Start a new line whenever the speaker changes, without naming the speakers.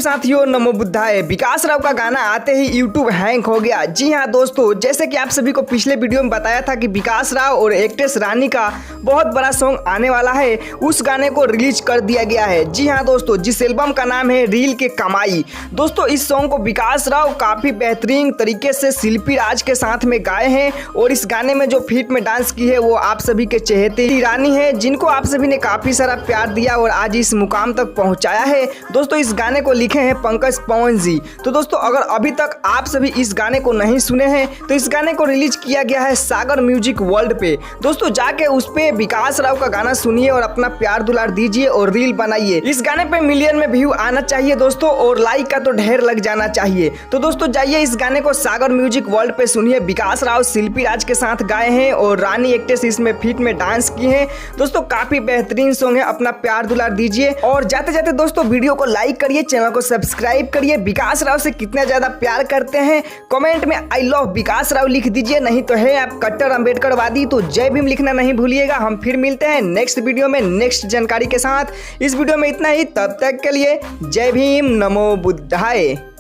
साथियों, नमो बुद्धाय। विकास राव का गाना आते ही यूट्यूब हैंग हो गया। जी हाँ दोस्तों, जैसे कि आप सभी को पिछले वीडियो में बताया था कि विकास राव और एक्ट्रेस रानी का बहुत बड़ा सॉन्ग आने वाला है, उस गाने को रिलीज कर दिया गया है। जी हाँ दोस्तों, जिस एल्बम का नाम है रील के कमाई। दोस्तों इस सॉन्ग को विकास राव काफी बेहतरीन तरीके से शिल्पी राज के साथ में गाए हैं और इस गाने में जो फीट में डांस की है वो आप सभी के चहेते रानी है, जिनको आप सभी ने काफी सारा प्यार दिया और आज इस मुकाम तक पहुंचाया है। दोस्तों इस गाने को लिखे हैं पंकज पवन जी। तो दोस्तों अगर अभी तक आप सभी इस गाने को नहीं सुने हैं तो इस गाने को रिलीज किया गया है सागर म्यूजिक वर्ल्ड पे। दोस्तों जाके उस पे विकास राव का गाना सुनिए और अपना प्यार दुलार दीजिए और रील बनाइए। इस गाने पे मिलियन में व्यू आना चाहिए दोस्तों, और लाइक का तो ढेर लग जाना चाहिए। तो दोस्तों जाइए इस गाने को सागर म्यूजिक वर्ल्ड पे सुनिए। विकास राव शिल्पी राज के साथ गाए हैं और रानी एक्ट्रेस इसमें फीट में डांस की है। दोस्तों काफी बेहतरीन सॉन्ग है, अपना प्यार दुलार दीजिए और जाते जाते दोस्तों वीडियो को लाइक करिए, चैनल को सब्सक्राइब करिए। विकास राव से कितना ज्यादा प्यार करते हैं कमेंट में आई लव विकास राव लिख दीजिए, नहीं तो है आप कट्टर अम्बेडकरवादी तो जय भीम लिखना नहीं भूलिएगा। हम फिर मिलते हैं नेक्स्ट वीडियो में नेक्स्ट जानकारी के साथ। इस वीडियो में इतना ही, तब तक के लिए जय भीम, नमो बुद्धाय।